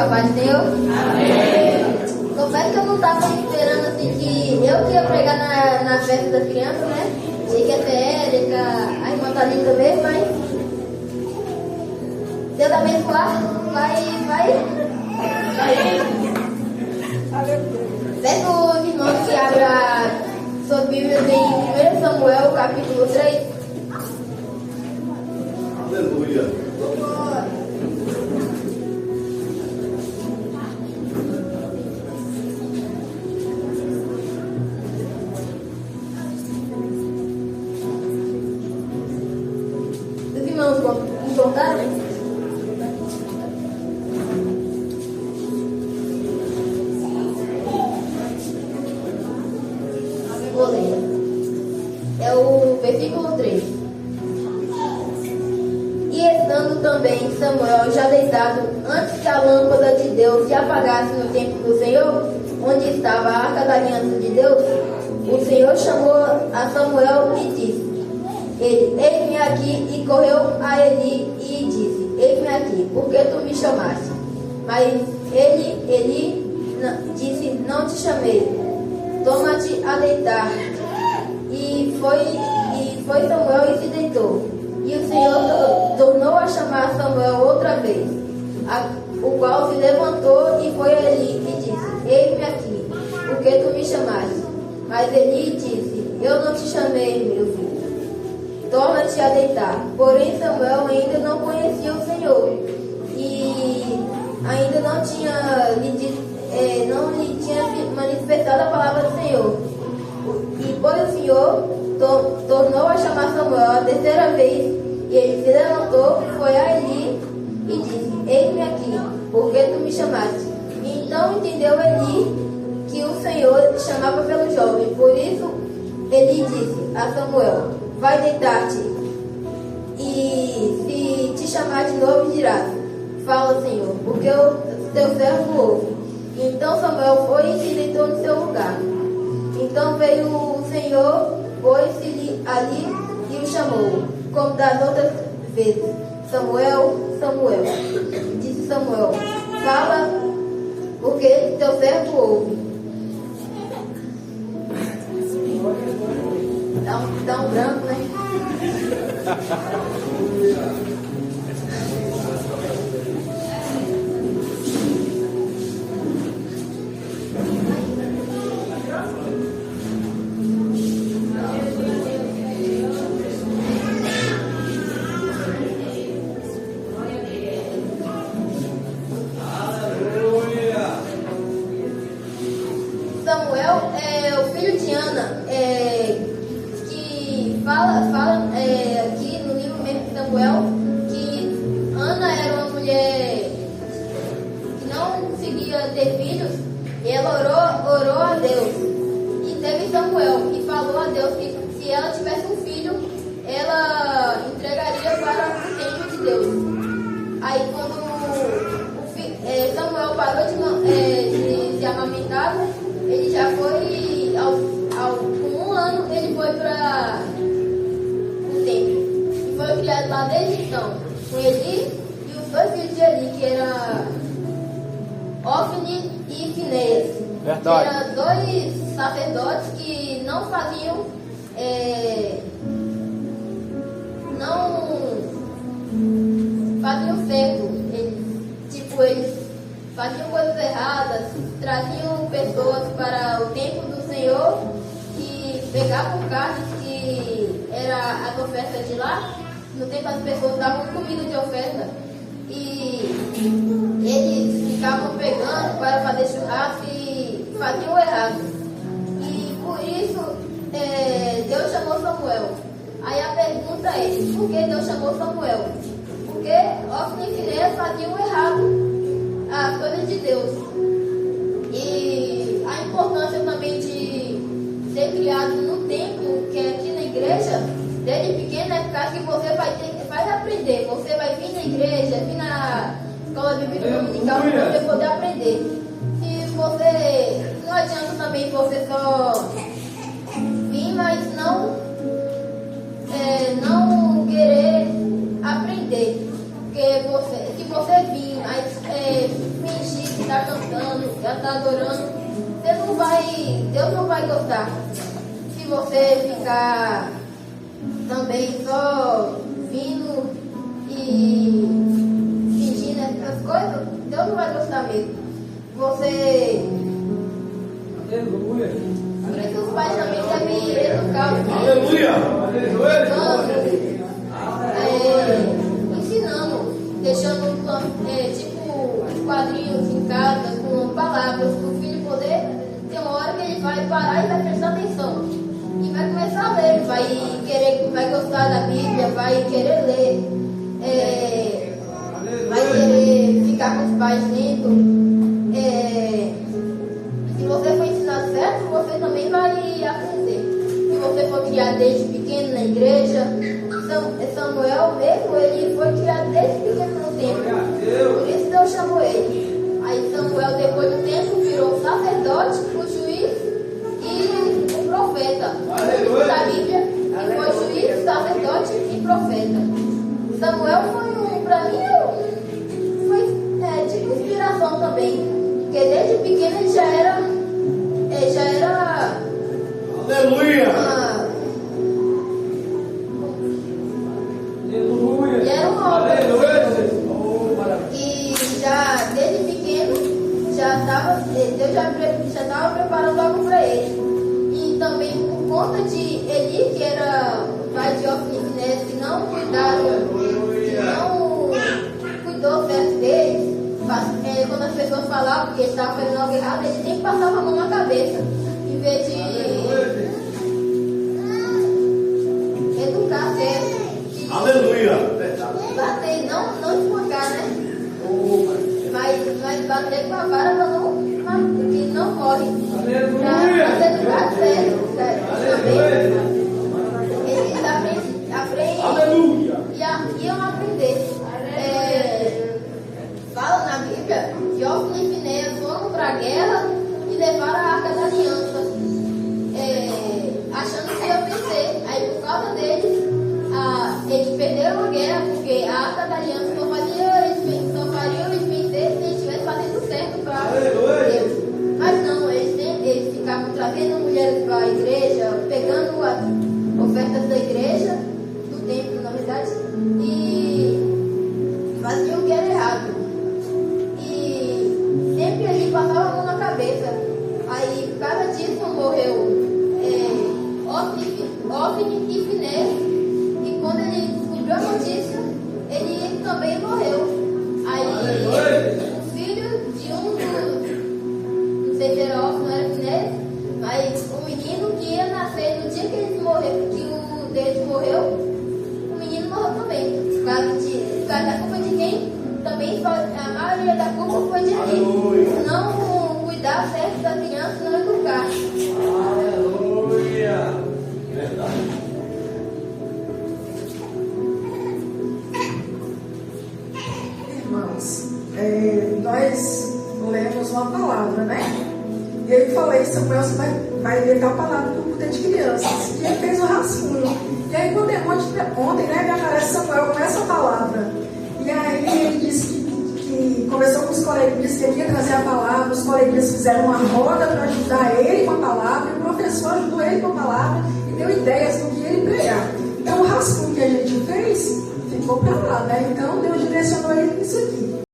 a paz de Deus? Amém. Confesso que eu não estava esperando assim que eu que ia pregar na festa das crianças, né? Achei que ia ser Érica, a irmã Thalita também, mas Deus abençoar, vai. Peço os irmãos que abram suas Bíblias em 1 Samuel, capítulo 3. Aleluia. Os irmãos encontraram? Vou ler. É o versículo 3. E estando também Samuel já deitado, antes que a lâmpada de Deus se apagasse no templo do Senhor, onde estava a arca da aliança de Deus, o Senhor chamou a Samuel e disse: Ele, eis-me aqui, e correu a Eli e disse: Eis-me aqui, porque tu me chamaste? Mas Eli disse: Não te chamei, toma-te a deitar. E foi Samuel e se deitou. E o Senhor tornou a chamar Samuel outra vez, o qual se levantou e foi a Eli e disse: Eis-me aqui, porque tu me chamaste? Mas Eli disse: Eu não te chamei, meu filho, torna-te a deitar. Porém Samuel ainda não conhecia o Senhor e ainda não lhe tinha manifestado a palavra do Senhor. E pois o Senhor tornou a chamar Samuel a terceira vez, e ele se levantou, foi a Eli e disse: Eis-me aqui, porque tu me chamaste? E então entendeu Eli que o Senhor chamava pelo jovem. Por isso Eli disse a Samuel: Vai deitar-te, e se te chamar de novo dirás: Fala, Senhor, porque o teu servo ouve. Então Samuel foi e se deitou no seu lugar. Então veio o Senhor, pôs-se ali e o chamou, como das outras vezes: Samuel, Samuel. Disse Samuel: Fala, porque teu servo ouve. Dá um branco, né? Samuel é o filho de Ana, que fala aqui no livro mesmo de Samuel que Ana era uma mulher que não conseguia ter filhos, e ela orou a Deus e teve Samuel e falou a Deus que se ela tivesse um filho, ela entregaria para o templo de Deus. Aí quando Samuel parou de se amamentar, ele já foi, com 1 ano, ele foi para o templo. E foi criado lá desde então, com Eli e os 2 filhos de Eli, que eram Ofni e Finéias. Verdade. Eram 2 sacerdotes que não faziam, certo. Eles faziam coisas erradas, traziam pessoas para o templo do Senhor e pegavam carnes que era as ofertas de lá. No tempo as pessoas davam comida de oferta e eles ficavam pegando para fazer churrasco e faziam errado. E por isso Deus chamou Samuel. Aí a pergunta é: por que Deus chamou Samuel? Porque Ofni e Finéias faziam errado as coisas de Deus. E a importância também de ser criado no templo, que é aqui na igreja, desde pequeno, é por causa que você vai aprender. Você vai vir na igreja, vir na escola bíblica dominical para você poder aprender. Se você, não adianta também você só vir, mas não querer aprender. Porque se você vir, aí fingir que está cantando, já está adorando, Deus não vai gostar. Se você ficar também só vindo e fingindo essas coisas, Deus não vai gostar mesmo. Você. Aleluia. Por isso os pais também devem educar os Aleluia. ensinando, deixando tipo quadrinhos em casa com palavras para o filho poder. Tem uma hora que ele vai parar e vai prestar atenção e vai começar a ler, vai gostar da Bíblia, vai querer ler, vai querer ficar com os pais lendo. Se você for ensinado certo, você também vai aprender. Se você for criado desde pequeno na igreja, Samuel mesmo, ele foi criado desde pequeno no templo. Por isso Deus chamou ele. Aí Samuel, depois do tempo, virou o sacerdote, o juiz e o profeta. Da Bíblia, e foi juiz, sacerdote e profeta. Samuel foi para mim, foi tipo inspiração também. Porque desde pequeno ele já era Aleluia. Ele era um homem. E já desde pequeno Deus já estava preparando algo para ele. E também por conta de Eli, que era o pai de Ofni e Finéias, que não cuidou certo deles. Quando as pessoas falavam que ele estava fazendo algo errado, ele sempre passava a mão na cabeça, em vez de educar certo. Aleluia. Bater, não espancar, né? Mas bater com a vara para que não corre. Para ser educado certo. Eles aprendem Aleluia. e iam aprender. Fala na Bíblia que Ofni e Finéias foram para a guerra e levaram a Arca da Aliança, achando que ia vencer. Aí por causa deles, eles perderam a guerra, porque a Arca da Aliança só faria eles vencer se eles estivessem fazendo certo para Deus. Mas não, eles ficavam trazendo mulheres para a igreja, pegando as ofertas da igreja, do templo na verdade, e faziam o que era errado. Sempre ele passava a mão na cabeça. Aí, por causa disso, morreu Ofni e Finéias. E quando ele descobriu a notícia, ele também morreu. Aí, o filho de não sei se era Ofni ou era Finéias, mas o menino que ia nascer no dia que eles morreram, que o deles morreu, o menino morreu também. Por causa da culpa de quem? Também a maioria da culpa foi de mim. Não cuidar certo da criança, não educar. Aleluia. Verdade. Irmãos, nós lemos uma palavra, né? E eu falei, Samuel, você vai ler tal palavra para o grupo de crianças. E ele fez o rascunho. E aí, quando ontem, né, me aparece Samuel com essa palavra. E aí ele disse que conversou com os coleguinhas, que ele ia trazer a palavra, os coleguinhas fizeram uma roda para ajudar ele com a palavra, e o professor ajudou ele com a palavra e deu ideias do que ele pregar. Então o rascunho que a gente fez ficou para lá, né? Então Deus direcionou ele nisso aqui.